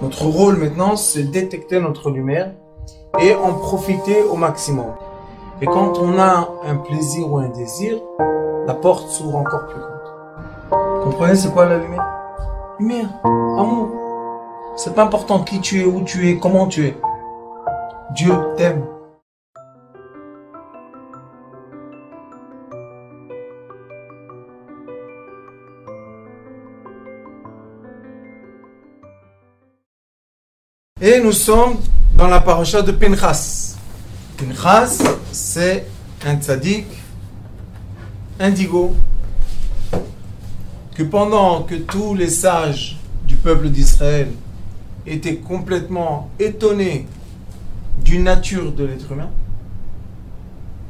Notre rôle maintenant, c'est détecter notre lumière et en profiter au maximum. Et quand on a un plaisir ou un désir, la porte s'ouvre encore plus grande. Vous comprenez c'est quoi la lumière? Lumière, amour. C'est pas important qui tu es, où tu es, comment tu es. Dieu t'aime. Et nous sommes dans la paracha de Pinchas. Pinchas, c'est un tzaddik, indigo, que pendant que tous les sages du peuple d'Israël étaient complètement étonnés d'une nature de l'être humain,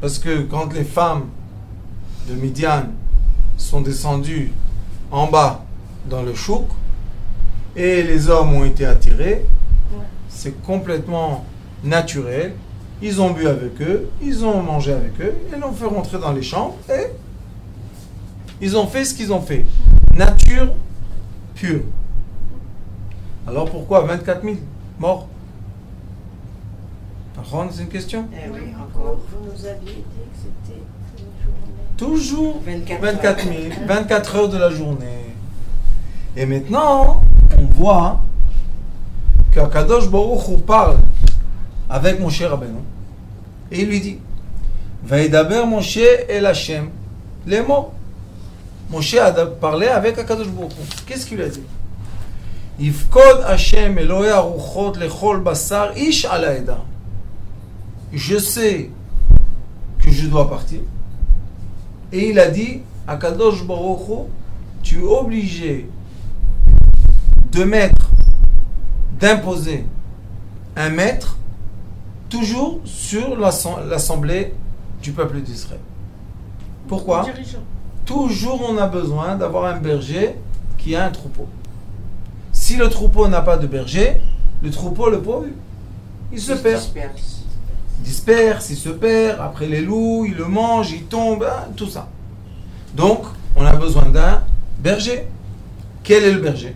parce que quand les femmes de Midian sont descendues en bas dans le chouk et les hommes ont été attirés, c'est complètement naturel. Ils ont bu avec eux, ils ont mangé avec eux, ils l'ont fait rentrer dans les chambres et ils ont fait ce qu'ils ont fait. Nature pure. Alors pourquoi 24 000 morts? C'est une question? Oui, encore. Vous nous aviez dit que c'était une journée. Toujours 24 000, 24 heures de la journée. Et maintenant, on voit qu'Akadosh Baruch Hu parle avec Moshe Rabbeinu et il lui dit Vaïdaber Moshe el Hashem les mots. Moshe a parlé avec Akadosh Baruch Hu. Qu'est-ce qu'il a dit? Yifkod Hashem Elohei Aruchot lechol basar ish ala eda. Je sais que je dois partir. Et il a dit Akadosh Baruch Hu, tu es obligé de d'imposer un maître toujours sur l'assemblée du peuple d'Israël. Pourquoi? Toujours on a besoin d'avoir un berger qui a un troupeau. Si le troupeau n'a pas de berger, le troupeau, le pauvre, il se perd. Il disperse, il se perd, après les loups, il le mange, il tombe, tout ça. Donc, on a besoin d'un berger. Quel est le berger?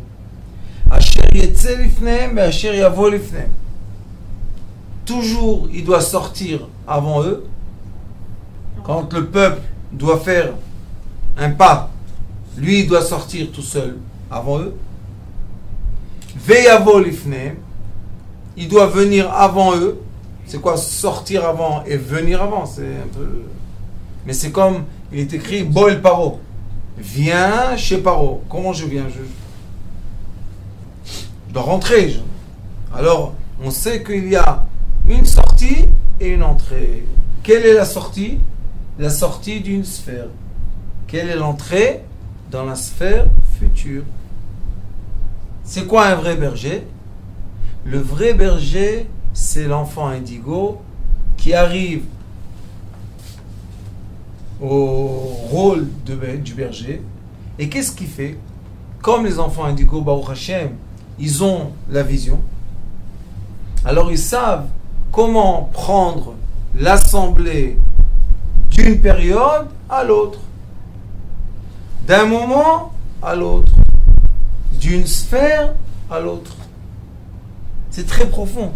Toujours, il doit sortir avant eux. Quand le peuple doit faire un pas, lui, il doit sortir tout seul avant eux. Il doit venir avant eux. C'est quoi sortir avant et venir avant? C'est un peu... Mais c'est comme, il est écrit, Boel Paro. Viens chez Paro. Comment je viens? Je dois rentrer. Alors, on sait qu'il y a une sortie et une entrée. Quelle est la sortie? La sortie d'une sphère. Quelle est l'entrée? Dans la sphère future. C'est quoi un vrai berger? Le vrai berger, c'est l'enfant indigo qui arrive au rôle du berger. Et qu'est-ce qu'il fait? Comme les enfants indigo, Baruch Hashem, ils ont la vision. Alors ils savent comment prendre l'assemblée d'une période à l'autre, d'un moment à l'autre, d'une sphère à l'autre. C'est très profond.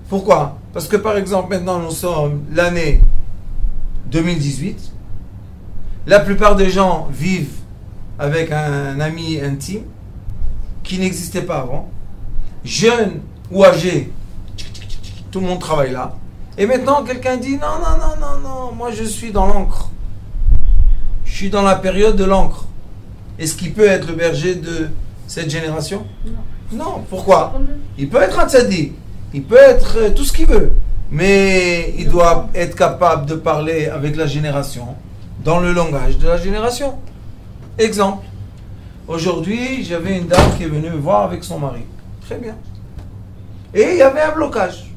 Pourquoi? Parce que par exemple, maintenant nous sommes l'année 2018. La plupart des gens vivent avec un ami intime qui n'existait pas avant. Jeune ou âgé, tout le monde travaille là. Et maintenant, quelqu'un dit non, moi je suis dans l'encre. Je suis dans la période de l'encre. Est-ce qu'il peut être le berger de cette génération? Non. Pourquoi? Il peut être un tzaddik. Il peut être tout ce qu'il veut. Mais il doit être capable de parler avec la génération dans le langage de la génération. Exemple. Aujourd'hui, j'avais une dame qui est venue me voir avec son mari. Très bien. Et il y avait un blocage.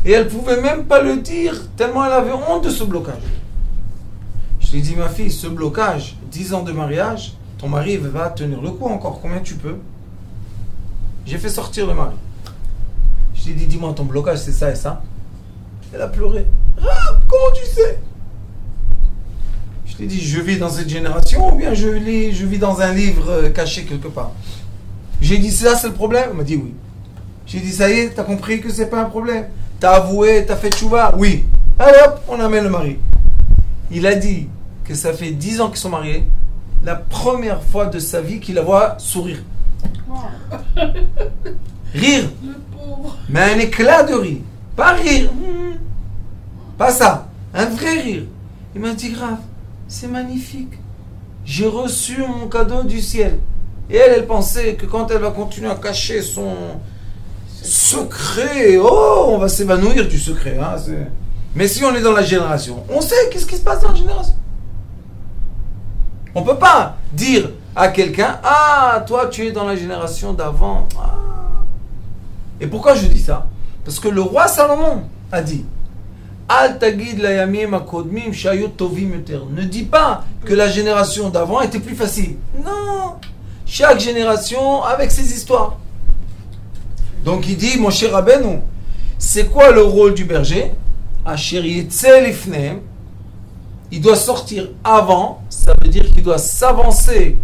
Et elle ne pouvait même pas le dire, tellement elle avait honte de ce blocage. Je lui ai dit, ma fille, ce blocage, 10 ans de mariage, ton mari va tenir le coup encore. Combien tu peux? J'ai fait sortir le mari. Je lui ai dit, dis-moi, ton blocage, c'est ça et ça. Elle a pleuré. Ah, comment tu sais? Je J'ai dit, je vis dans cette génération ou bien je vis dans un livre caché quelque part. J'ai dit, ça c'est le problème? Il m'a dit oui. J'ai dit, ça y est, t'as compris que c'est pas un problème? T'as avoué, t'as fait tchouva? Oui. Allez hop, on amène le mari. Il a dit que ça fait 10 ans qu'ils sont mariés. La première fois de sa vie qu'il la voit sourire. Rire. Le pauvre. Mais un éclat de rire. Pas rire. Pas ça. Un vrai rire. Il m'a dit, grave, c'est magnifique. J'ai reçu mon cadeau du ciel. Et elle pensait que quand elle va continuer à cacher son secret, oh, on va s'évanouir du secret. Hein, mais si on est dans la génération, on sait qu'est-ce qui se passe dans la génération. On ne peut pas dire à quelqu'un, ah, toi tu es dans la génération d'avant. Ah. Et pourquoi je dis ça? Parce que le roi Salomon a dit, Al tagid layamim akodmim shayot tovim yoter. Ne dis pas que la génération d'avant était plus facile. Non. Chaque génération avec ses histoires. Donc il dit, mon cher Rabbeinu, c'est quoi le rôle du berger? Asher yetzel ifnem. Il doit sortir avant, ça veut dire qu'il doit s'avancer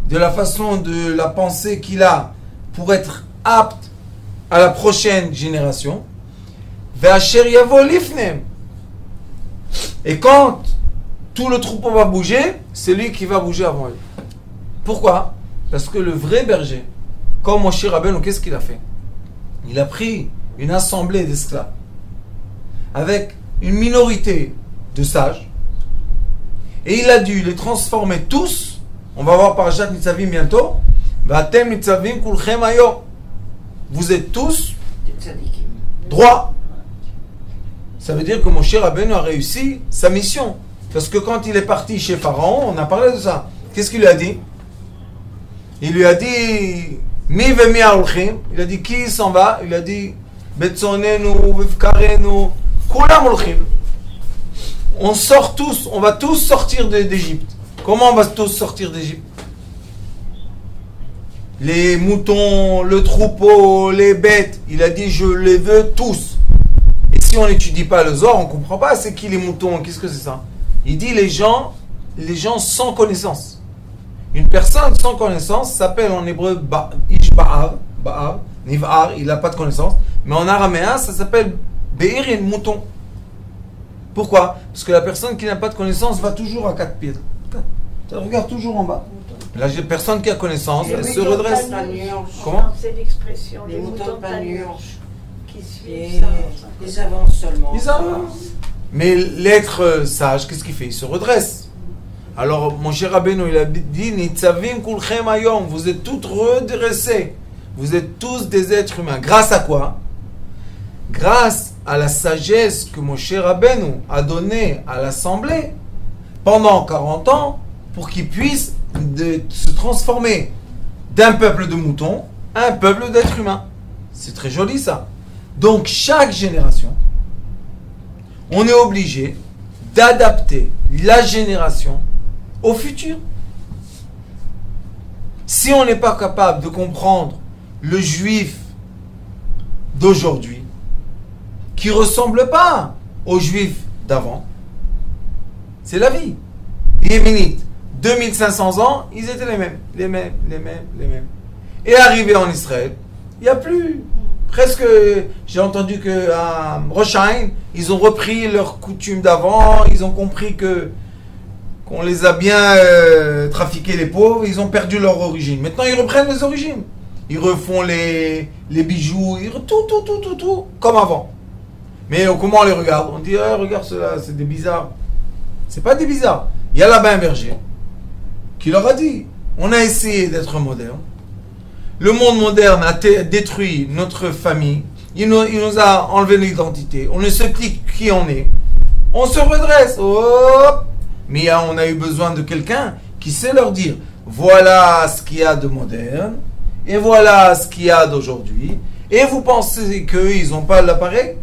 de la façon de la pensée qu'il a pour être apte à la prochaine génération. Ve'asher yavo lifnem. Et quand tout le troupeau va bouger, c'est lui qui va bouger avant lui. Pourquoi? Parce que le vrai berger, comme Moshe Rabbeinu, qu'est-ce qu'il a fait? Il a pris une assemblée d'esclaves avec une minorité de sages et il a dû les transformer tous. On va voir Parashat Nitzavim bientôt. Vatem Nitzavim kulchem hayom. Vous êtes tous droits. Ça veut dire que Moshe Rabbeinu a réussi sa mission. Parce que quand il est parti chez Pharaon, on a parlé de ça. Qu'est-ce qu'il lui a dit? Il lui a dit Mi ve mi aulchim. Il a dit qui s'en va? Il a dit Betzonenu, Vevkarenu, Kulam aulchim. On sort tous, on va tous sortir d'Égypte. Comment on va tous sortir d'Égypte? Les moutons, le troupeau, les bêtes. Il a dit je les veux tous. Et si on n'étudie pas le Zohar, on ne comprend pas c'est qui les moutons, qu'est-ce que c'est ça? Il dit les gens sans connaissance. Une personne sans connaissance s'appelle en hébreu Ishba'ar, Niv'ar, il n'a pas de connaissance. Mais en araméen, ça s'appelle Be'irin, mouton. Pourquoi? Parce que la personne qui n'a pas de connaissance va toujours à 4 pieds. Elle regarde toujours en bas. La personne qui a connaissance, elle se redresse. Comment? C'est l'expression. Les moutons de panurge. Qui suivent ça. Ils avancent seulement. Ils avancent. Mais l'être sage, qu'est-ce qu'il fait? Il se redresse. Alors, mon cher Rabbeinu, il a dit Nitzavim kulchem hayom. Vous êtes tous redressés. Vous êtes tous des êtres humains. Grâce à quoi? Grâce à la sagesse que mon cher Rabbeinu a donnée à l'Assemblée pendant 40 ans pour qu'ils puissent se transformer d'un peuple de moutons à un peuple d'êtres humains. C'est très joli ça. Donc chaque génération, on est obligé d'adapter la génération au futur. Si on n'est pas capable de comprendre le juif d'aujourd'hui, qui ne ressemble pas aux juifs d'avant, c'est la vie. Yéménite, 2500 ans, ils étaient les mêmes. Et arrivé en Israël, il n'y a plus. Presque, j'ai entendu qu'à Rosh Hashanah, ils ont repris leurs coutumes d'avant, ils ont compris qu'on les a bien trafiqués les pauvres, ils ont perdu leur origine. Maintenant, ils reprennent les origines. Ils refont les bijoux, tout, comme avant. Mais comment on les regarde? On dit, ah, regarde cela, c'est des bizarres. C'est pas des bizarres. Il y a là-bas un berger qui leur a dit, on a essayé d'être moderne. Le monde moderne a détruit notre famille. Il nous a enlevé l'identité. On ne sait plus qui on est. On se redresse. Hop. Mais on a eu besoin de quelqu'un qui sait leur dire, voilà ce qu'il y a de moderne. Et voilà ce qu'il y a d'aujourd'hui. Et vous pensez qu'ils n'ont pas l'appareil?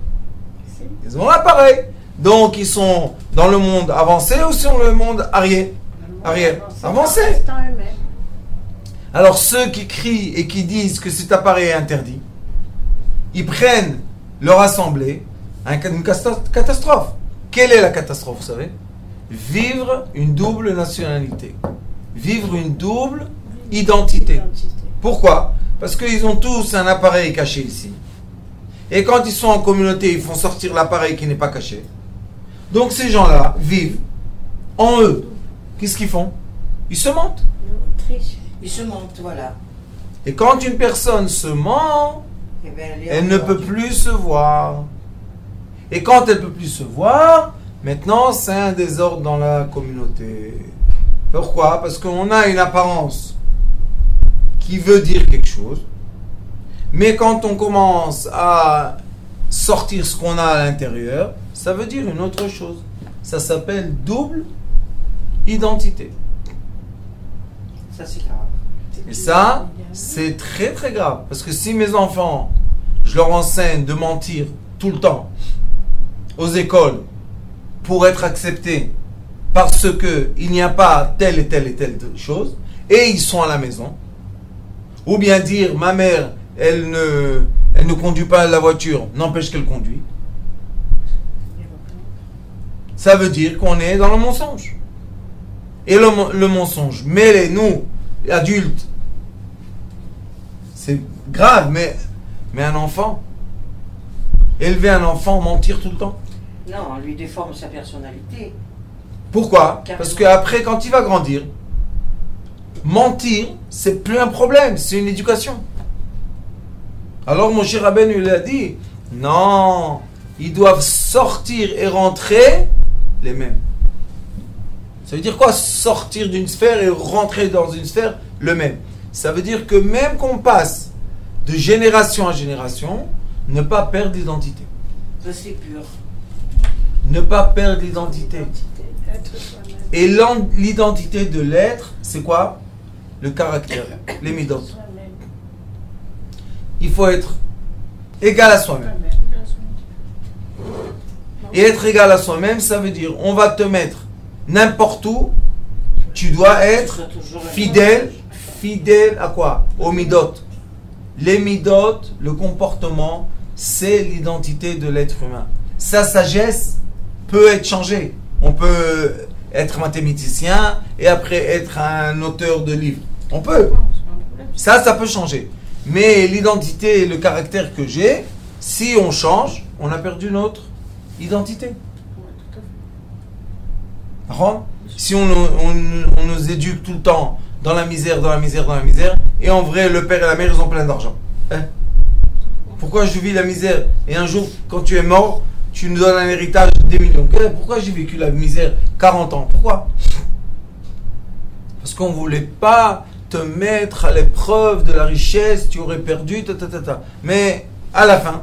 Ils ont l'appareil. Donc ils sont dans le monde avancé ou sur le monde arrière? Avancé. Alors ceux qui crient et qui disent que cet appareil est interdit, ils prennent leur assemblée, une catastrophe. Quelle est la catastrophe, vous savez? vivre une double nationalité, vivre une double identité. Pourquoi? Parce qu'ils ont tous un appareil caché ici. Et quand ils sont en communauté, ils font sortir l'appareil qui n'est pas caché. Donc ces gens-là vivent en eux. Qu'est-ce qu'ils font? Ils se mentent. Ils se mentent, voilà. Et quand une personne se ment, Eh ben, elle ne peut plus se voir. Et quand elle ne peut plus se voir, maintenant c'est un désordre dans la communauté. Pourquoi? Parce qu'on a une apparence qui veut dire quelque chose. Mais quand on commence à sortir ce qu'on a à l'intérieur, ça veut dire une autre chose. Ça s'appelle double identité. Ça, c'est grave. Et ça, c'est très très grave. Parce que si mes enfants, je leur enseigne de mentir tout le temps aux écoles pour être acceptés parce qu'il n'y a pas telle et telle et telle chose, et ils sont à la maison, ou bien dire ma mère, elle ne conduit pas la voiture, n'empêche qu'elle conduit, ça veut dire qu'on est dans le mensonge. Et le mensonge, mais nous, adultes, c'est grave, mais un enfant, élever un enfant, mentir tout le temps. Non, on lui déforme sa personnalité. Pourquoi? Carrément. Parce qu'après, quand il va grandir, mentir, c'est plus un problème, c'est une éducation. Alors mon cher Rabbeinu lui a dit, non, ils doivent sortir et rentrer les mêmes. Ça veut dire quoi, sortir d'une sphère et rentrer dans une sphère le même? Ça veut dire que même qu'on passe de génération à génération, ne pas perdre l'identité. Ça, c'est pur. Ne pas perdre l'identité. Et l'identité de l'être, c'est quoi? Le caractère, les midot. Il faut être égal à soi-même. Et être égal à soi-même, ça veut dire, on va te mettre n'importe où, tu dois être fidèle. Fidèle à quoi? Aux midot. Les midot, le comportement, c'est l'identité de l'être humain. Sa sagesse peut être changée. On peut être mathématicien et après être un auteur de livres. On peut. Ça peut changer. Mais l'identité et le caractère que j'ai, si on change, on a perdu notre identité. Si on nous éduque tout le temps dans la misère, et en vrai, le père et la mère, ils ont plein d'argent. Pourquoi je vis la misère? Et un jour, quand tu es mort, tu nous donnes un héritage des millions. Pourquoi j'ai vécu la misère 40 ans? Pourquoi? Parce qu'on ne voulait pas te mettre à l'épreuve de la richesse, tu aurais perdu, Mais à la fin,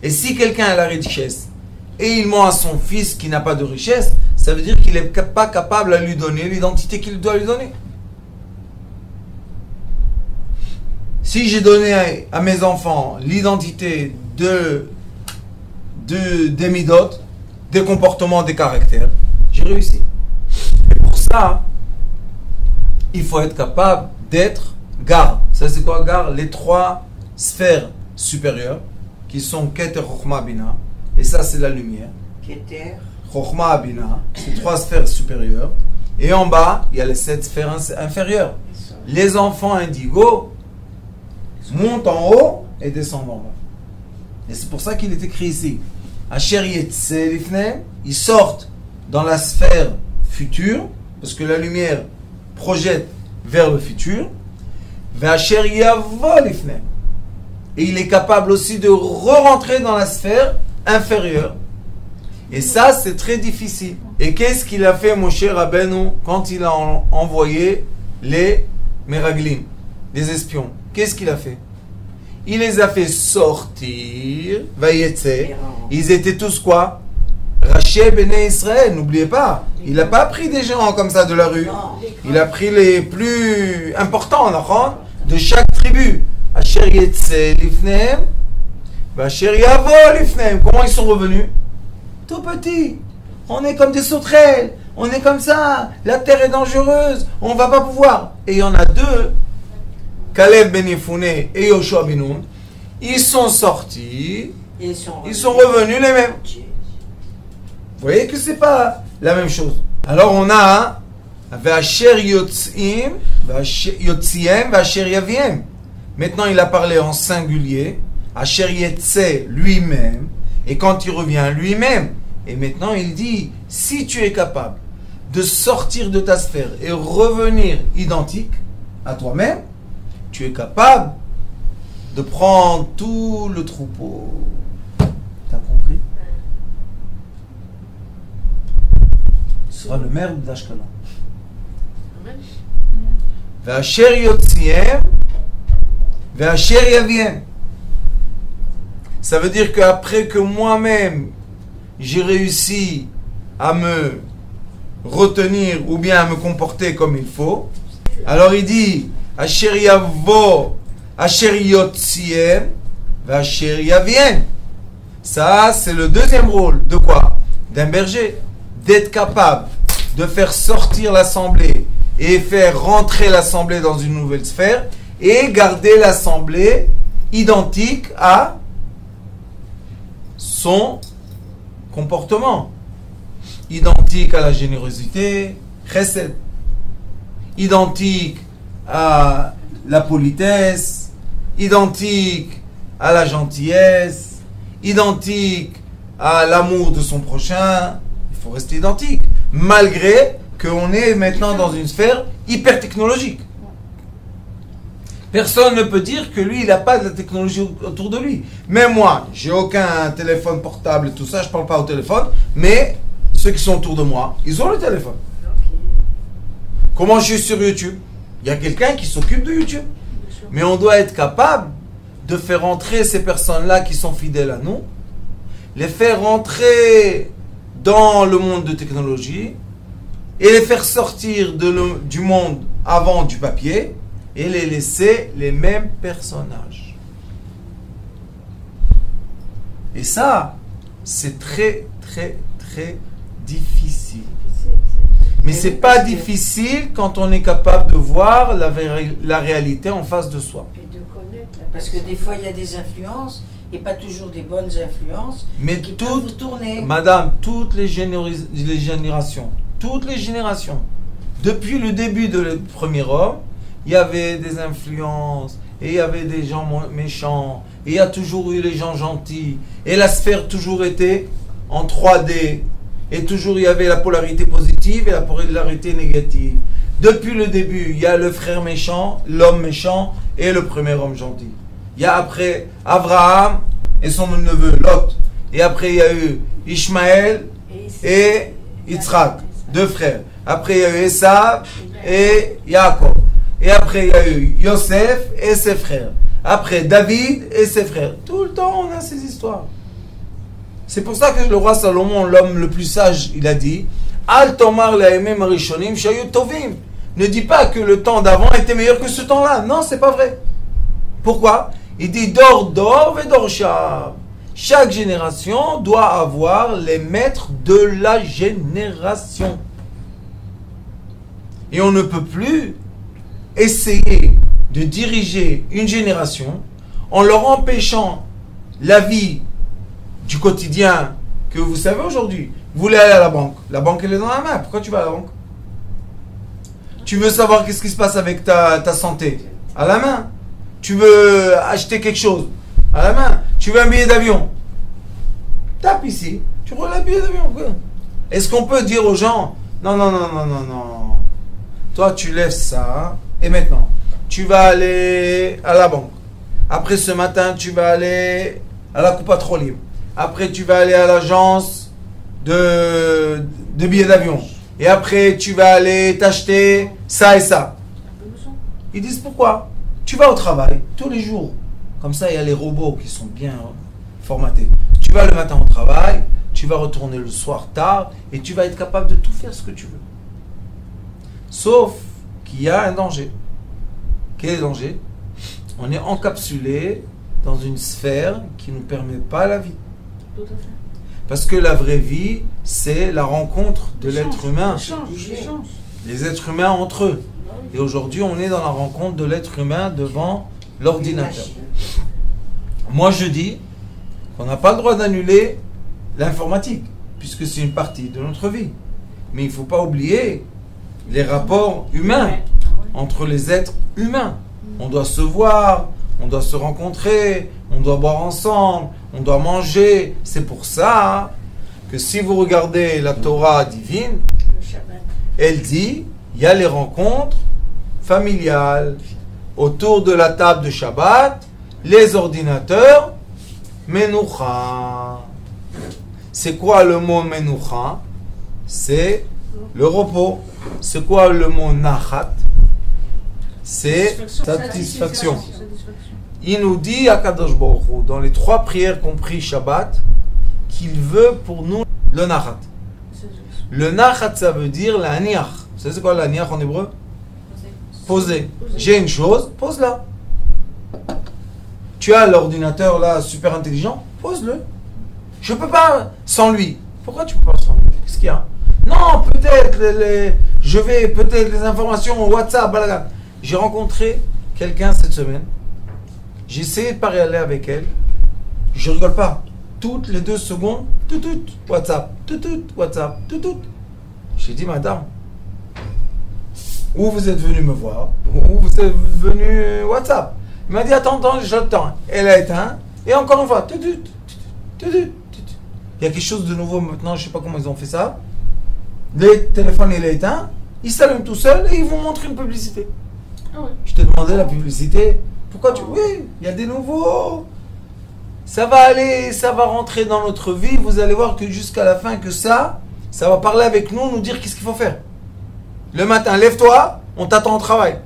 et si quelqu'un a la richesse, et il ment à son fils qui n'a pas de richesse, ça veut dire qu'il n'est pas capable à lui donner l'identité qu'il doit lui donner. Si j'ai donné à mes enfants l'identité des midot, des comportements, des caractères, j'ai réussi. Et pour ça, il faut être capable d'être gar. Ça c'est quoi gar? Les trois sphères supérieures qui sont Keter, Chochma, Bina. Et ça c'est la lumière. Keter, Chochma, Bina, c'est trois sphères supérieures. Et en bas, il y a les 7 sphères inférieures. Les enfants indigos montent en haut et descendent en bas. Et c'est pour ça qu'il est écrit ici. Asher Yetze Lifneim, ils sortent dans la sphère future, parce que la lumière projette vers le futur. Asher Yavo Lifneim. Et il est capable aussi de re-rentrer dans la sphère inférieure. Et ça, c'est très difficile. Et qu'est-ce qu'il a fait, mon cher Rabbeinu, quand il a envoyé les Meraglim, les espions? Qu'est-ce qu'il a fait? Il les a fait sortir, Vayetse. Ils étaient tous quoi? Raché Béné Israël, n'oubliez pas. Il n'a pas pris des gens comme ça de la rue. Il a pris les plus importants de chaque tribu. Asher Yetse Lifneim, Asher Yavo Lifneim. Comment ils sont revenus? Tout petits. On est comme des sauterelles. On est comme ça. La terre est dangereuse. On ne va pas pouvoir. Et il y en a deux. Caleb ben Yefune et Yoshua ben Nun, ils sont sortis, ils sont revenus les mêmes. voyez que c'est pas la même chose. Alors on a V'asher yotzim, yotziem, v'asher yaviem. Maintenant il a parlé en singulier. Asher yetze lui-même. Et quand il revient lui-même. Et maintenant il dit, si tu es capable de sortir de ta sphère et revenir identique à toi-même, tu es capable de prendre tout le troupeau. T'as compris? Ce sera le maire d'Ashkelon. V'asher yotziem, v'asher yaviem. Ça veut dire qu'après que moi-même j'ai réussi à me retenir ou bien à me comporter comme il faut, alors il dit Asher yavo, asher yotziem, v'asher yaviem. Ça, c'est le deuxième rôle de quoi? D'un berger, d'être capable de faire sortir l'assemblée et faire rentrer l'assemblée dans une nouvelle sphère et garder l'assemblée identique à son comportement, identique à la générosité, chesed, identique à la politesse, identique à la gentillesse, identique à l'amour de son prochain. Il faut rester identique, malgré qu'on est maintenant dans une sphère hyper technologique. Personne ne peut dire que lui, il n'a pas de la technologie autour de lui. Même moi, j'ai aucun téléphone portable et tout ça, je ne parle pas au téléphone, mais ceux qui sont autour de moi, ils ont le téléphone. Comment je suis sur YouTube? Il y a quelqu'un qui s'occupe de YouTube. Mais on doit être capable de faire entrer ces personnes-là qui sont fidèles à nous, les faire rentrer dans le monde de technologie et les faire sortir du monde avant du papier et les laisser les mêmes personnages. Et ça, c'est très, très, très difficile. Mais c'est pas difficile quand on est capable de voir la réalité en face de soi. Parce que des fois, il y a des influences, et pas toujours des bonnes influences, mais qui peuvent vous tourner. Madame, toutes les générations, depuis le début de le premier homme, il y avait des influences, et il y avait des gens méchants, et il y a toujours eu les gens gentils, et la sphère toujours était en 3D, et toujours il y avait la polarité positive et la polarité négative. Depuis le début, il y a le frère méchant, l'homme méchant, et le premier homme gentil. Il y a après Abraham et son neveu Lot. Et après il y a eu Ishmaël et Yitzhak, deux frères. Après il y a eu Esav et Yaakov. Et après il y a eu Yosef et ses frères. Après David et ses frères. Tout le temps on a ces histoires. C'est pour ça que le roi Salomon, l'homme le plus sage, il a dit Al tomar laemem arishonim shayu tovim. Ne dis pas que le temps d'avant était meilleur que ce temps-là. Non, c'est pas vrai. Pourquoi? Il dit Dor et Dorshab. Chaque génération doit avoir les maîtres de la génération. Et on ne peut plus essayer de diriger une génération en leur empêchant la vie du quotidien que vous savez aujourd'hui. Vous voulez aller à la banque. La banque, elle est dans la main. Pourquoi tu vas à la banque? Tu veux savoir qu'est-ce qui se passe avec ta santé? À la main. Tu veux acheter quelque chose? À la main. Tu veux un billet d'avion? Tape ici. Tu prends le billet d'avion. Est-ce qu'on peut dire aux gens, non. Toi, tu lèves ça. Et maintenant, tu vas aller à la banque. Après ce matin, tu vas aller à la Coupa Trop Libre. Après, tu vas aller à l'agence de billets d'avion. Et après, tu vas aller t'acheter ça et ça. Ils disent pourquoi? Tu vas au travail tous les jours. Comme ça, il y a les robots qui sont bien formatés. Tu vas le matin au travail, tu vas retourner le soir tard et tu vas être capable de tout faire ce que tu veux. Sauf qu'il y a un danger. Quel est le danger? On est encapsulé dans une sphère qui ne nous permet pas la vie. Tout à fait. Parce que la vraie vie, c'est la rencontre de l'être humain. Les êtres humains entre eux. Et aujourd'hui, on est dans la rencontre de l'être humain devant l'ordinateur. Moi, je dis qu'on n'a pas le droit d'annuler l'informatique, puisque c'est une partie de notre vie. Mais il ne faut pas oublier les rapports humains entre les êtres humains. On doit se voir, on doit se rencontrer, on doit boire ensemble, on doit manger. C'est pour ça que si vous regardez la Torah divine, elle dit, il y a les rencontres familiales autour de la table de Shabbat, les ordinateurs, Menoucha. C'est quoi le mot Menoucha? C'est le repos. C'est quoi le mot Nachat? C'est satisfaction. Il nous dit à Kadosh Baruch Hu, dans les 3 prières qu'on prie Shabbat, qu'il veut pour nous le Nachat. Le Nachat, ça veut dire la Niach. Vous savez c'est quoi la Niach en hébreu? Poser. J'ai une chose, pose-la. Tu as l'ordinateur là, super intelligent, pose-le. Je ne peux pas sans lui. Pourquoi tu ne peux pas sans lui? Qu'est-ce qu'il y a? Non, peut-être je vais peut-être les informations WhatsApp, balagan. J'ai rencontré quelqu'un cette semaine. J'ai essayé de parler avec elle. Je rigole pas. Toutes les 2 secondes, tout, WhatsApp, tout, WhatsApp, tout. J'ai dit, madame, où vous êtes venu me voir, où vous êtes venu WhatsApp. Il m'a dit, attends, j'attends. Elle a éteint, et encore une fois, tout. Il y a quelque chose de nouveau maintenant, je ne sais pas comment ils ont fait ça. Le téléphone, il est éteint, il s'allume tout seul, et ils vous montrent une publicité. Ah oui. Je t'ai demandé la publicité. Pourquoi tu... Oui, il y a des nouveaux. Ça va aller, ça va rentrer dans notre vie. Vous allez voir que jusqu'à la fin, que ça va parler avec nous, nous dire qu'est-ce qu'il faut faire. Le matin, lève-toi, on t'attend au travail.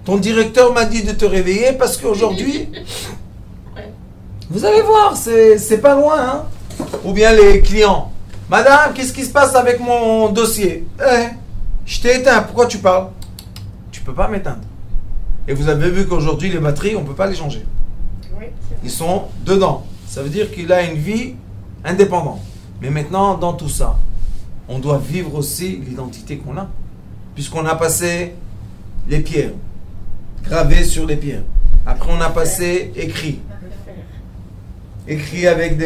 Ton directeur m'a dit de te réveiller parce qu'aujourd'hui, vous allez voir, c'est pas loin. Hein? Ou bien les clients. Madame, qu'est-ce qui se passe avec mon dossier? Je t'ai éteint, pourquoi tu parles? Tu peux pas m'éteindre. Et vous avez vu qu'aujourd'hui, les batteries, on ne peut pas les changer. Ils sont dedans. Ça veut dire qu'il a une vie indépendante. Mais maintenant, dans tout ça, on doit vivre aussi l'identité qu'on a. Puisqu'on a passé les pierres, gravées sur les pierres. Après, on a passé écrit. Écrit avec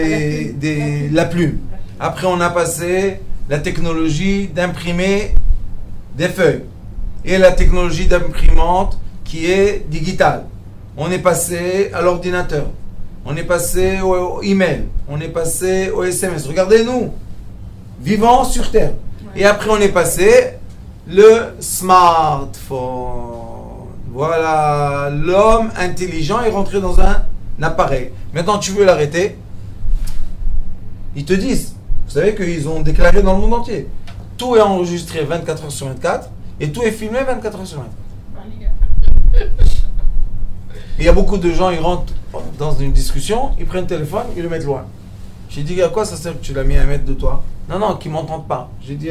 la plume. Après, on a passé la technologie d'imprimer des feuilles. Et la technologie d'imprimante qui est digitale. On est passé à l'ordinateur. On est passé au email. On est passé au SMS. Regardez-nous. Vivants sur Terre. Et après, on est passé le smartphone. Voilà. L'homme intelligent est rentré dans un appareil. Maintenant, tu veux l'arrêter? Ils te disent. Vous savez qu'ils ont déclaré dans le monde entier. Tout est enregistré 24 heures sur 24 et tout est filmé 24 heures sur 24. Il y a beaucoup de gens, ils rentrent dans une discussion, ils prennent le téléphone, ils le mettent loin. J'ai dit, à quoi ça sert que tu l'as mis à 1 mètre de toi? Non, qu'ils ne m'entendent pas. J'ai dit,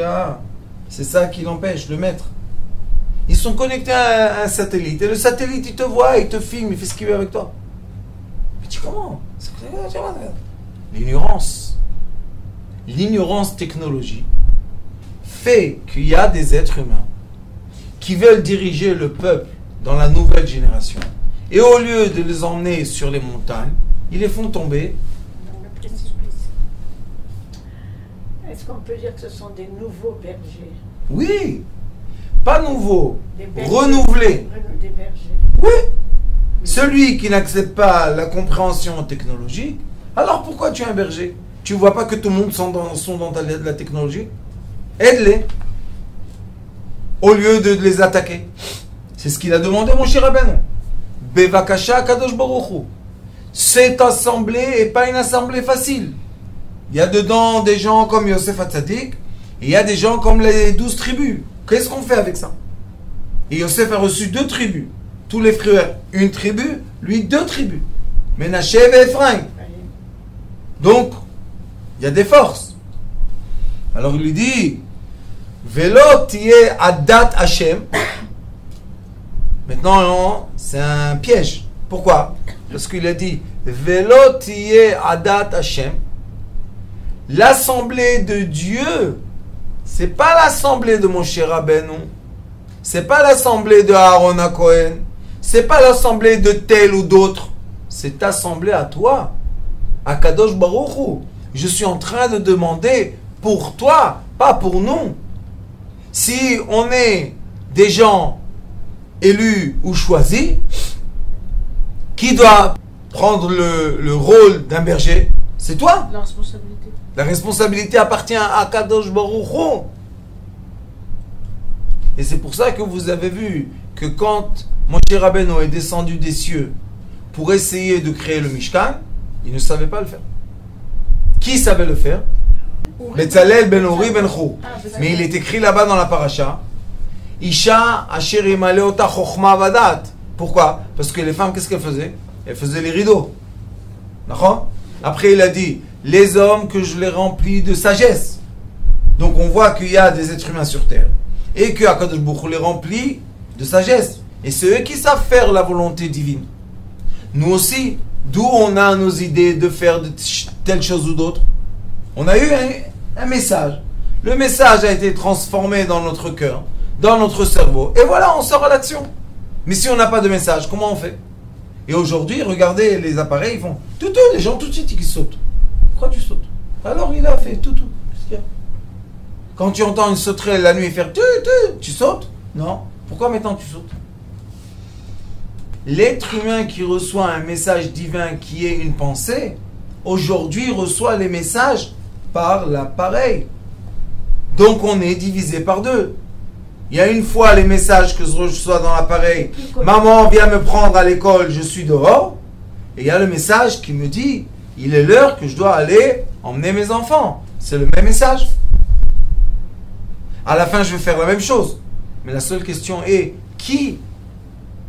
c'est ça qui l'empêche, le mettre. Ils sont connectés à un satellite, et le satellite, il te voit, il te filme, il fait ce qu'il veut avec toi. Mais tu comment? L'ignorance technologique fait qu'il y a des êtres humains qui veulent diriger le peuple dans la nouvelle génération. Et au lieu de les emmener sur les montagnes, ils les font tomber dans le précipice. Est-ce qu'on peut dire que ce sont des nouveaux bergers? Oui, pas nouveaux, Des bergers. renouvelés. Des bergers. Oui, celui qui n'accepte pas la compréhension technologique, alors pourquoi tu es un berger? Tu ne vois pas que tout le monde sont dans la technologie? Aide-les, au lieu de les attaquer. C'est ce qu'il a demandé mon cher Rabbeinu. Bevakasha Kadosh Baruch Hu. Cette assemblée n'est pas une assemblée facile. Il y a dedans des gens comme Yosef Hatzadik, et il y a des gens comme les 12 tribus. Qu'est-ce qu'on fait avec ça? Et Yosef a reçu 2 tribus. Tous les frères, une tribu, lui 2 tribus. Menaché et Ephraim. Donc, il y a des forces. Alors il lui dit, Velo tiye adat Hashem. Maintenant, c'est un piège. Pourquoi? Parce qu'il a dit, Velo tiye adat Hashem. L'assemblée de Dieu, c'est pas l'assemblée de Moshe Rabbeinu, c'est pas l'assemblée de Aaron HaKohen, c'est pas l'assemblée de tel ou d'autre, c'est assemblée à toi, à Kadosh Baruch Hu. Je suis en train de demander pour toi, pas pour nous. Si on est des gens élus ou choisis, qui doit prendre le rôle d'un berger? C'est toi. La responsabilité. La responsabilité appartient à Kadosh Baruch Hu. Et c'est pour ça que vous avez vu que quand Moshe Rabbeinu est descendu des cieux pour essayer de créer le Mishkan, il ne savait pas le faire. Qui savait le faire? Betzalel ben Uri ben Chou. Mais il est écrit là-bas dans la paracha, Isha asher yimale ota chokhma vadat. Pourquoi? Parce que les femmes, qu'est-ce qu'elles faisaient? Elles faisaient les rideaux. D'accord? Après, il a dit, les hommes que je les remplis de sagesse. Donc on voit qu'il y a des êtres humains sur terre. Et que Akadosh Baruch Hu les remplit de sagesse. Et c'est eux qui savent faire la volonté divine. Nous aussi, d'où on a nos idées de faire de telle chose ou d'autre. On a eu un message. Le message a été transformé dans notre cœur, dans notre cerveau. Et voilà, on sort à l'action. Mais si on n'a pas de message, comment on fait? Et aujourd'hui, regardez les appareils, ils font tout, les gens tout de suite ils sautent. Pourquoi tu sautes? Alors il a fait tout. Qu'est-ce qu'il y a? Quand tu entends une sauterelle la nuit faire tu sautes? Non. Pourquoi maintenant tu sautes? L'être humain qui reçoit un message divin qui est une pensée, aujourd'hui reçoit les messages par l'appareil. Donc on est divisé par deux. Il y a une fois les messages que je reçois dans l'appareil, maman vient me prendre à l'école, je suis dehors. Et il y a le message qui me dit, il est l'heure que je dois aller emmener mes enfants. C'est le même message. À la fin, je vais faire la même chose. Mais la seule question est, qui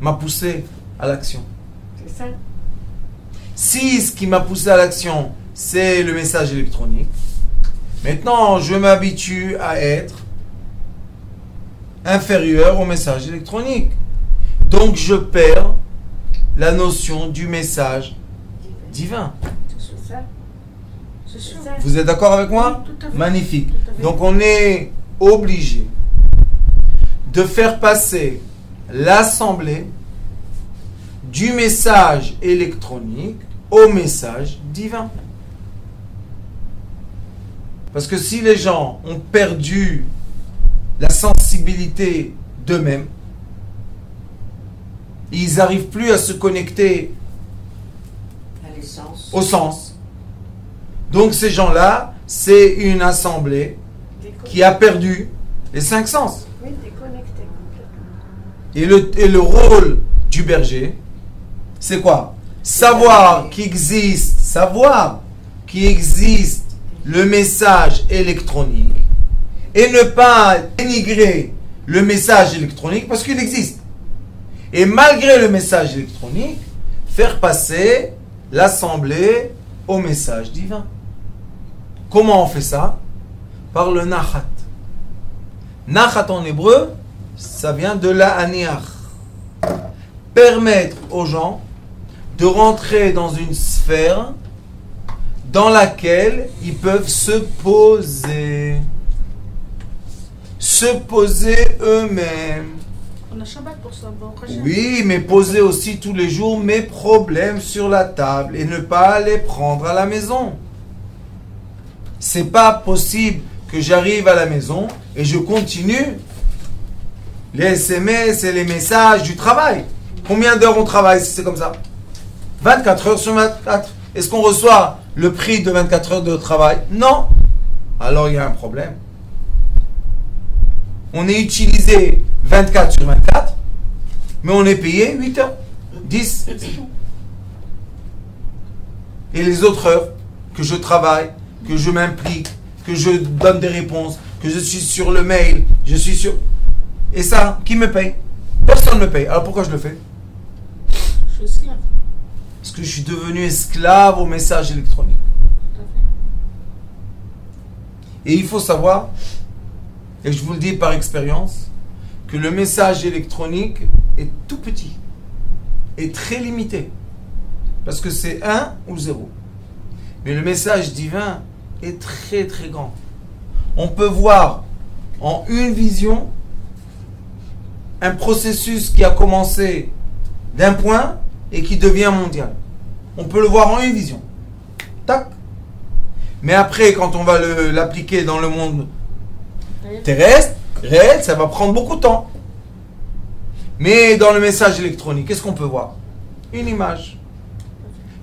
m'a poussé à l'action? C'est ça. Si ce qui m'a poussé à l'action, c'est le message électronique, maintenant je m'habitue à être inférieur au message électronique. Donc je perds la notion du message divin. C'est ça. C'est sûr. C'est ça. Vous êtes d'accord avec moi? Tout à fait. Magnifique. Tout à fait. Donc on est obligé de faire passer l'assemblée du message électronique au message divin. Parce que si les gens ont perdu la sensibilité d'eux-mêmes, ils n'arrivent plus à se connecter À l'essence. au sens. Donc ces gens-là, c'est une assemblée qui a perdu les 5 sens. Oui, déconnecté complètement. Et le rôle du berger, c'est quoi? Savoir qu'il existe le message électronique et ne pas dénigrer le message électronique parce qu'il existe. Et malgré le message électronique, faire passer l'assemblée au message divin. Comment on fait ça? Par le nachat. Nachat en hébreu, ça vient de la aniach. Permettre aux gens de rentrer dans une sphère dans laquelle ils peuvent se poser. Se poser eux-mêmes. On a Shabbat pour ça. Bon, Hachem. Oui, mais poser aussi tous les jours mes problèmes sur la table et ne pas les prendre à la maison. C'est pas possible que j'arrive à la maison et je continue les SMS et les messages du travail. Combien d'heures on travaille si c'est comme ça? 24 heures sur 24. Est-ce qu'on reçoit le prix de 24 heures de travail? Non. Alors il y a un problème. On est utilisé 24 sur 24, mais on est payé 8 heures, 10. Et les autres heures que je travaille, que je m'implique, que je donne des réponses, que je suis sur le mail, je suis sur... Et ça, qui me paye? Personne ne me paye. Alors pourquoi je le fais? Je suis esclave. Parce que je suis devenu esclave au message électronique. Tout à fait. Et il faut savoir, et je vous le dis par expérience, que le message électronique est tout petit, est très limité. Parce que c'est 1 ou 0. Mais le message divin est très très grand. On peut voir en une vision un processus qui a commencé d'un point et qui devient mondial. On peut le voir en une vision. Tac. Mais après, quand on va l'appliquer dans le monde terrestre, réel, ça va prendre beaucoup de temps. Mais dans le message électronique, qu'est-ce qu'on peut voir? Une image.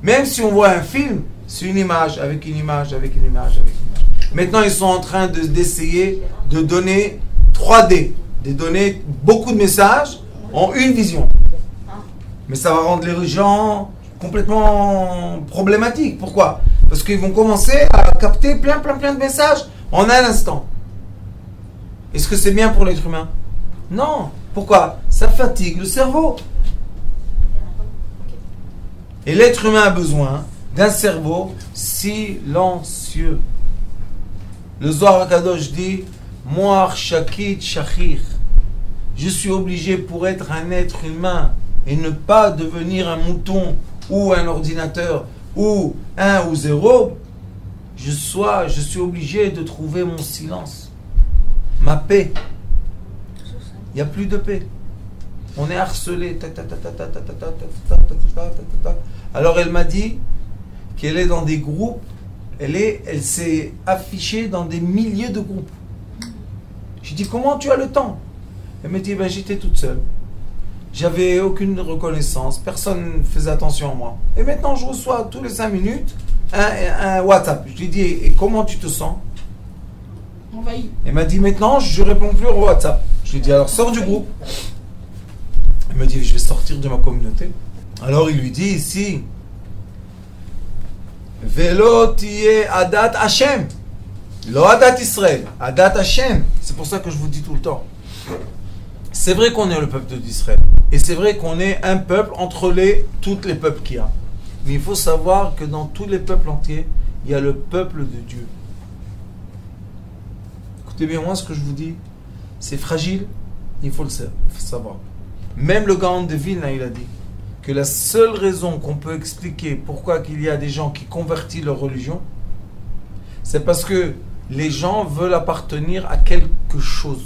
Même si on voit un film, c'est une image, avec une image, avec une image, avec une image. Maintenant, ils sont en train d'essayer de donner 3D, de donner beaucoup de messages en une vision. Mais ça va rendre les gens complètement problématiques. Pourquoi? Parce qu'ils vont commencer à capter plein de messages en un instant. Est-ce que c'est bien pour l'être humain? Non. Pourquoi? Ça fatigue le cerveau. Et l'être humain a besoin d'un cerveau silencieux. Le Zohar HaKadosh dit Moar Shakit Shachir. Je suis obligé pour être un être humain et ne pas devenir un mouton ou un ordinateur ou 1 ou 0. Je suis obligé de trouver mon silence, ma paix. Il n'y a plus de paix. On est harcelé. Alors elle m'a dit qu'elle est dans des groupes, elle s'est affichée dans des milliers de groupes. J'ai dit comment tu as le temps? Elle m'a dit ben, j'étais toute seule. J'avais aucune reconnaissance, personne ne faisait attention à moi. Et maintenant je reçois tous les 5 minutes un WhatsApp. Je lui dis et comment tu te sens? Envahi. Elle m'a dit maintenant je ne réponds plus au WhatsApp. Je lui ai dit alors sors du groupe. Elle me dit je vais sortir de ma communauté. Alors il lui dit ici Velo tiye adat Hashem. Lo adat Israël. Adat Hashem. C'est pour ça que je vous dis tout le temps. C'est vrai qu'on est le peuple d'Israël. Et c'est vrai qu'on est un peuple entre tous les peuples qu'il y a. Mais il faut savoir que dans tous les peuples entiers, il y a le peuple de Dieu. Écoutez bien moi ce que je vous dis. C'est fragile, il faut le savoir. Même le Gaon de Vilna, il a dit que la seule raison qu'on peut expliquer pourquoi qu'il y a des gens qui convertissent leur religion, c'est parce que les gens veulent appartenir à quelque chose.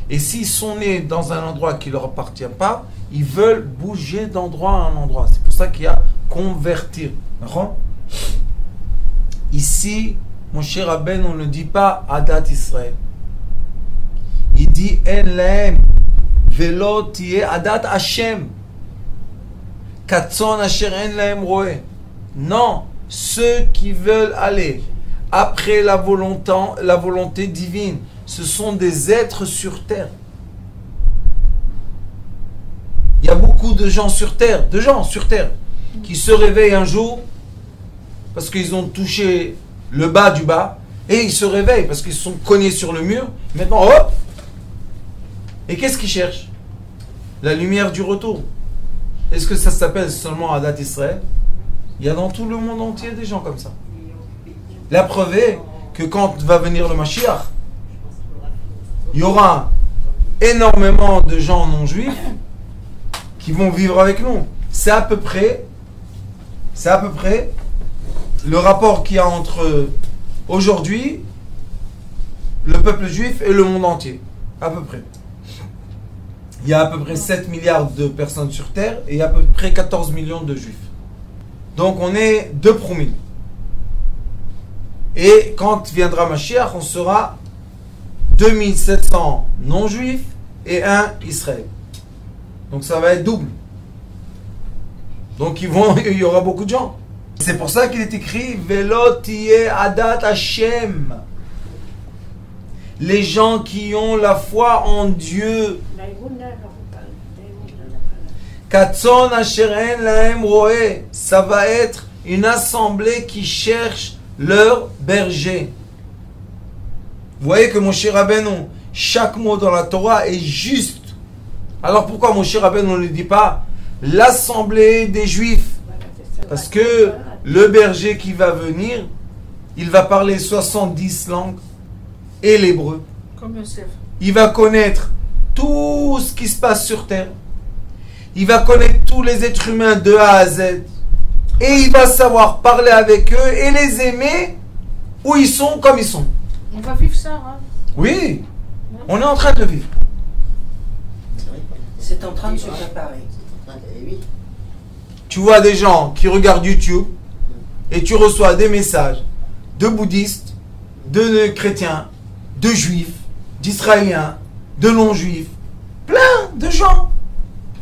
Et s'ils sont nés dans un endroit qui ne leur appartient pas, ils veulent bouger d'endroit à un endroit. C'est pour ça qu'il y a convertir. Ici, mon cher Rabben, on ne dit pas Adat Israël. Il dit En lahem velo tiye adat Hashem. Katson asher en lahem roe. Non, ceux qui veulent aller après la volonté divine, ce sont des êtres sur terre. Il y a beaucoup de gens sur terre, qui se réveillent un jour parce qu'ils ont touché le bas du bas et ils se réveillent parce qu'ils se sont cognés sur le mur. Maintenant, hop! Et qu'est-ce qu'ils cherchent? La lumière du retour. Est-ce que ça s'appelle seulement Adat Israël? Il y a dans tout le monde entier des gens comme ça. La preuve est que quand va venir le Mashiach, il y aura énormément de gens non juifs qui vont vivre avec nous. C'est à peu près le rapport qu'il y a entre aujourd'hui le peuple juif et le monde entier. À peu près. Il y a à peu près 7 milliards de personnes sur Terre et à peu près 14 millions de juifs. Donc on est 2 promilles. Et quand viendra Mashiach, on sera 2700 non-juifs et 1 Israël. Donc ça va être double. Donc il y aura beaucoup de gens. C'est pour ça qu'il est écrit Velo tiye adat Hashem. Les gens qui ont la foi en Dieu. Katson asher en lahem roe. Ça va être une assemblée qui cherche leur berger. Vous voyez que mon cher Rabbeinu, chaque mot dans la Torah est juste. Alors pourquoi mon cher Rabbeinu ne dit pas l'assemblée des Juifs? Parce que le berger qui va venir, il va parler 70 langues et l'hébreu. Comme Yosef. Il va connaître tout ce qui se passe sur terre. Il va connaître tous les êtres humains de A à Z. Et il va savoir parler avec eux et les aimer où ils sont comme ils sont. On va vivre ça, hein? Oui, on est en train de le vivre. C'est en train de se préparer. Tu vois des gens qui regardent YouTube et tu reçois des messages de bouddhistes, de chrétiens, de juifs, d'israéliens, de non-juifs, plein de gens.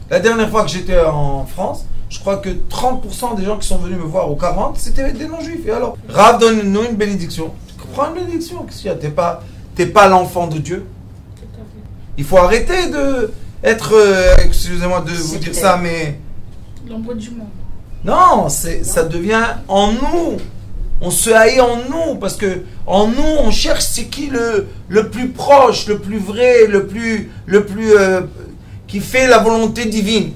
La dernière fois que j'étais en France, je crois que 30% des gens qui sont venus me voir, ou 40%, c'était des non-juifs. Et alors, Rav, donne-nous une bénédiction. Prends une bénédiction, qu'est-ce qu'il y a? T'es pas l'enfant de Dieu. Tout à fait. Il faut arrêter de être, excusez-moi de vous dire ça, mais L'ombre du monde. non, ça devient en nous. On se haït en nous, parce que en nous, on cherche c'est qui le plus proche, le plus vrai, le plus qui fait la volonté divine.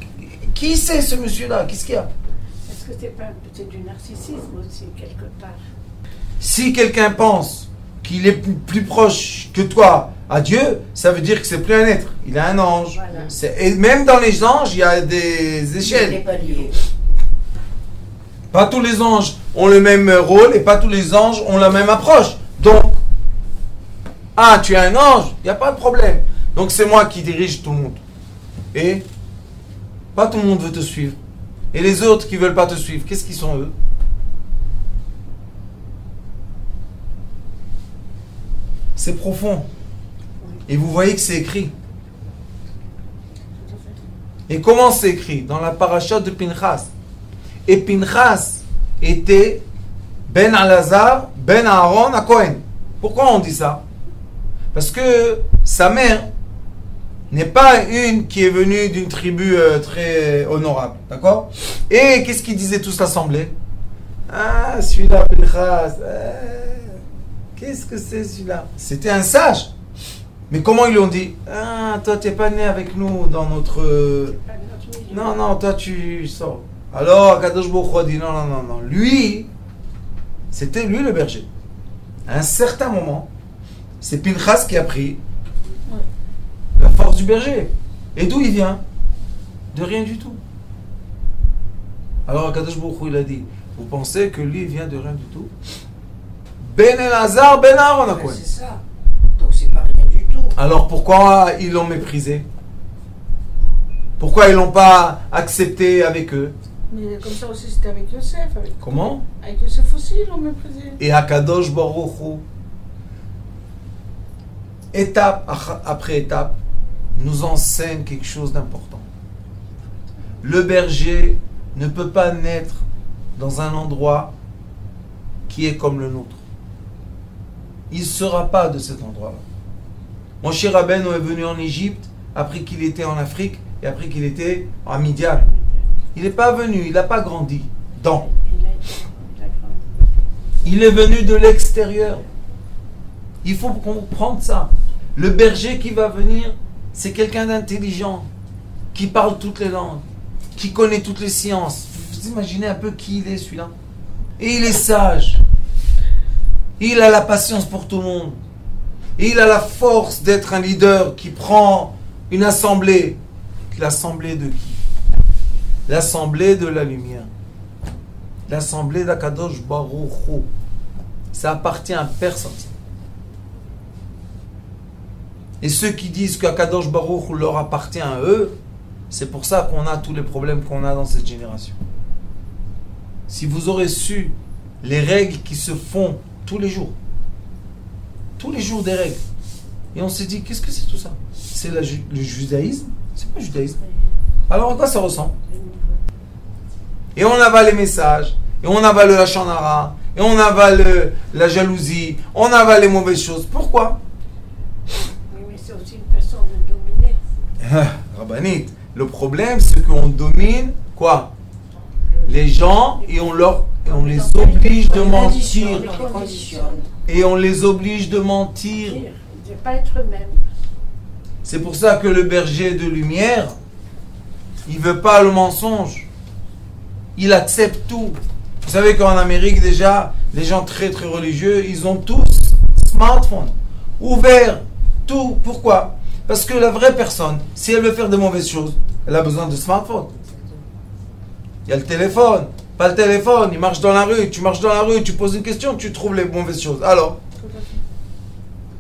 Qui c'est ce monsieur-là? Qu'est-ce qu'il y a? Est-ce que c'est pas peut-être du narcissisme aussi, quelque part? Si quelqu'un pense qu'il est plus proche que toi à Dieu, ça veut dire que c'est plus un être. Il est un ange. Voilà. Et même dans les anges, il y a des Il n'est échelles. pas lié. Pas tous les anges ont le même rôle et pas tous les anges ont la même approche. Donc, tu es un ange, il n'y a pas de problème. Donc c'est moi qui dirige tout le monde. Et pas tout le monde veut te suivre. Et les autres qui ne veulent pas te suivre, qu'est-ce qu'ils sont eux? C'est profond. Et vous voyez que c'est écrit. Et comment c'est écrit? Dans la paracha de Pinchas. Et Pinchas était Ben Alazar, Ben Aaron à Cohen. Pourquoi on dit ça? Parce que sa mère n'est pas une qui est venue d'une tribu très honorable. D'accord? Et qu'est-ce qu'ils disaient tous l'assemblée? Ah, celui-là, Pinchas. Qu'est-ce que c'est celui-là? C'était un sage. Mais comment ils lui ont dit? Ah, toi, tu n'es pas né avec nous dans notre... Pas notre milieu. Non, toi, tu sors. Alors, Kadosh Baruch Hu a dit non. Lui, c'était lui le berger. À un certain moment, c'est Pinchas qui a pris Ouais. la force du berger. Et d'où il vient? De rien du tout. Alors, Kadosh Baruch Hu, il a dit, vous pensez que lui vient de rien du tout? Ben Elazar, Ben Aaron, Ouais, quoi. c'est ça. Donc c'est pas rien du tout. Alors, pourquoi ils l'ont méprisé? Pourquoi ils l'ont pas accepté avec eux? Mais comme ça aussi, c'était avec Yosef. Comment? Avec Yosef aussi, ils l'ont méprisé. Et Akadosh Baruch Hu, étape après étape, nous enseigne quelque chose d'important. Le berger ne peut pas naître dans un endroit qui est comme le nôtre. Il ne sera pas de cet endroit-là. Mon cher Rabbeinu est venu en Égypte après qu'il était en Afrique et après qu'il était en Midian. Il n'est pas venu, il n'a pas grandi dans. Il a grandi. Il est venu de l'extérieur. Il faut comprendre ça. Le berger qui va venir, c'est quelqu'un d'intelligent, qui parle toutes les langues, qui connaît toutes les sciences. Vous imaginez un peu qui il est celui-là? Et il est sage. Il a la patience pour tout le monde. Et il a la force d'être un leader qui prend une assemblée. L'assemblée de qui? L'assemblée de la lumière. L'assemblée d'Akadosh Baruch Hu. Ça appartient à personne. Et ceux qui disent qu'Akadosh Baruch Hu leur appartient à eux, c'est pour ça qu'on a tous les problèmes qu'on a dans cette génération. Si vous aurez su les règles qui se font tous les jours des règles, et on s'est dit, qu'est-ce que c'est tout ça? C'est le judaïsme? C'est pas le judaïsme. Alors à quoi ça ressemble? Et on avale les messages, et on avale la chanara, et on avale la jalousie, on avale les mauvaises choses. Pourquoi? Oui, mais c'est aussi une façon de dominer. Rabbanit, le problème c'est qu'on domine quoi? Les gens et on les oblige de mentir. Les conditions. Et on les oblige de mentir. De ne pas être eux-mêmes. C'est pour ça que le berger de lumière, il ne veut pas le mensonge. Il accepte tout. Vous savez qu'en Amérique déjà, les gens très très religieux, ils ont tous smartphone, ouvert, tout. Pourquoi? Parce que la vraie personne, si elle veut faire de mauvaises choses, elle a besoin de smartphone. Il y a le téléphone, pas le téléphone, il marche dans la rue, tu marches dans la rue, tu poses une question, tu trouves les mauvaises choses. Alors, Tout à fait.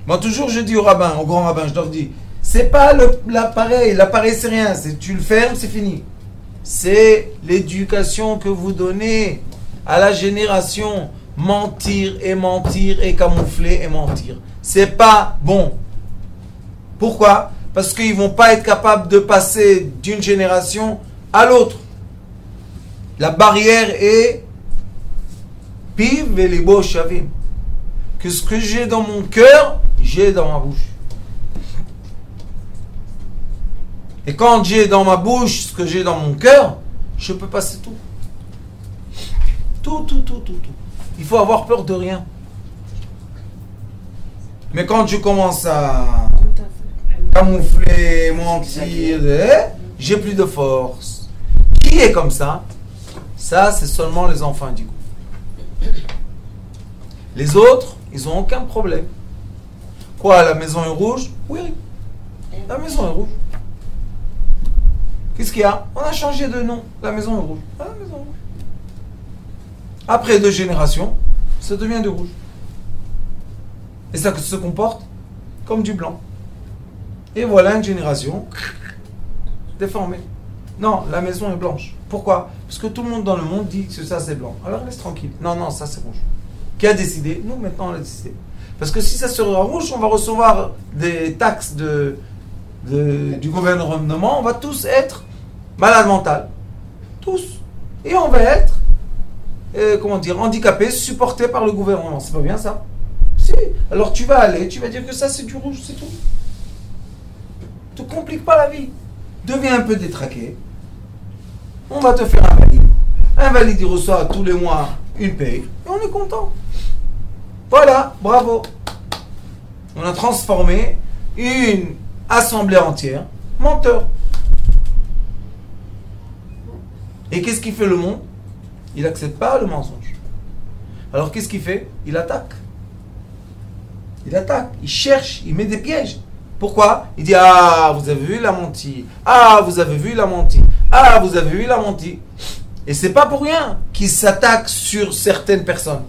moi toujours je dis au rabbin, au grand rabbin, je leur dis, c'est pas l'appareil c'est rien, tu le fermes, c'est fini. C'est l'éducation que vous donnez à la génération. mentir et camoufler et mentir. C'est pas bon. Pourquoi? Parce qu'ils vont pas être capables de passer d'une génération à l'autre. La barrière est piv et les beaux chavim. Que ce que j'ai dans mon cœur, j'ai dans ma bouche. Et quand j'ai dans ma bouche ce que j'ai dans mon cœur, je peux passer tout. Tout. Il faut avoir peur de rien. Mais quand je commence à camoufler, mentir, j'ai plus de force. Qui est comme ça? Ça, c'est seulement les enfants indigos. Les autres, ils n'ont aucun problème. Quoi, la maison est rouge? Oui, la maison est rouge. Qu'est-ce qu'il y a? On a changé de nom. La maison est rouge. Ah, la maison est rouge. Après 2 générations, ça devient du rouge. Et ça se comporte comme du blanc. Et voilà une génération déformée. Non, la maison est blanche. Pourquoi? Parce que tout le monde dans le monde dit que ça c'est blanc. Alors laisse tranquille. Non, ça c'est rouge. Qui a décidé? Nous, maintenant, on a décidé. Parce que si ça sera rouge, on va recevoir des taxes du gouvernement. On va tous être malades mentales. Tous. Et on va être, handicapés, supportés par le gouvernement. C'est pas bien ça? Si. Alors tu vas aller, tu vas dire que ça c'est du rouge, c'est tout. Ne te complique pas la vie. Deviens un peu détraqué. On va te faire invalide. Invalide, il reçoit tous les mois une paye. Et on est content. Voilà, bravo. On a transformé une assemblée entière menteur. Et qu'est-ce qu'il fait le monde? Il n'accepte pas le mensonge. Alors qu'est-ce qu'il fait? Il attaque. Il cherche, il met des pièges. Pourquoi? Il dit, ah, vous avez vu, il a menti. Ah, vous avez vu, il a menti. Ah, vous avez vu, il a menti. Et c'est pas pour rien qu'il s'attaque sur certaines personnes.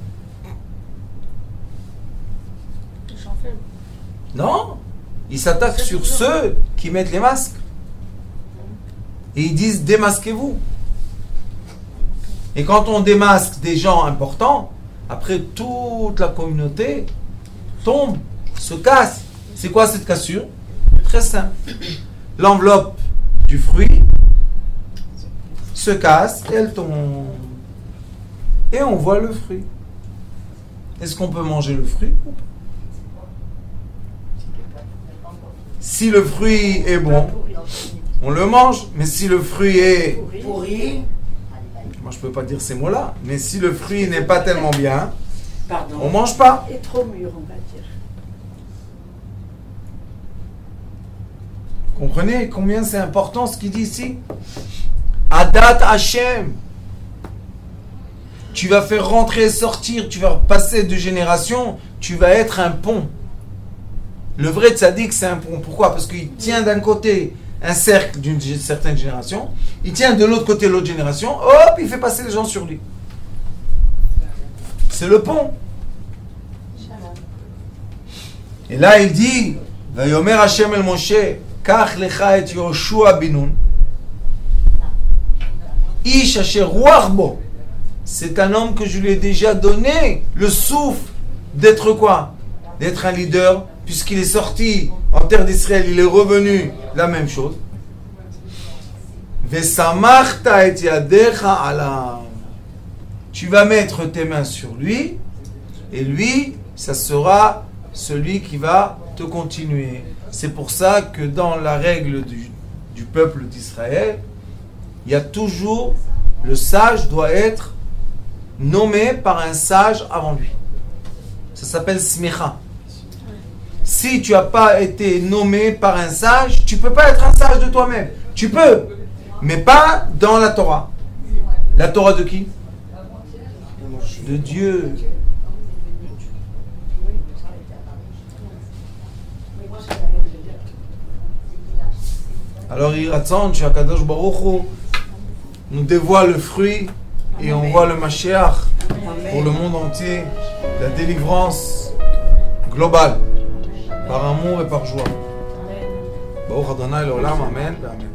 Non, il s'attaque sur ceux qui mettent les masques. Et ils disent, démasquez-vous. Et quand on démasque des gens importants, après toute la communauté tombe, se casse. C'est quoi cette cassure? Très simple. L'enveloppe du fruit se casse et elle tombe. Et on voit le fruit. Est-ce qu'on peut manger le fruit ou pas? Si le fruit est bon, on le mange. Mais si le fruit est pourri, moi je peux pas dire ces mots-là, mais si le fruit n'est pas tellement bien, on mange pas. Et trop mûr, on va dire. Comprenez combien c'est important ce qu'il dit ici? Adat Hashem. Tu vas faire rentrer et sortir, tu vas passer de génération, tu vas être un pont. Le vrai tzaddik, c'est un pont. Pourquoi? Parce qu'il tient d'un côté un cercle d'une certaine génération, il tient de l'autre côté l'autre génération, hop, il fait passer les gens sur lui. C'est le pont. Et là, il dit, Vayomer Hashem el Moshe, Kach lecha et Yoshua binun, Ish asher ruach bo. C'est un homme que je lui ai déjà donné le souffle d'être quoi? D'être un leader, puisqu'il est sorti en terre d'Israël, il est revenu, la même chose. Vesamachta et yadecha alav. Tu vas mettre tes mains sur lui, et lui, ça sera celui qui va te continuer. C'est pour ça que dans la règle du peuple d'Israël, il y a toujours, le sage doit être nommé par un sage avant lui. Ça s'appelle smicha. Si tu n'as pas été nommé par un sage, tu ne peux pas être un sage de toi-même. Tu peux, mais pas dans la Torah. La Torah de qui? De Dieu. Alors, Iratzon, Shakadosh Baruch Hu nous dévoile le fruit et on voit le Mashiach pour le monde entier, la délivrance globale, par amour et par joie. Baruch Adonai l'olam, amen, amen.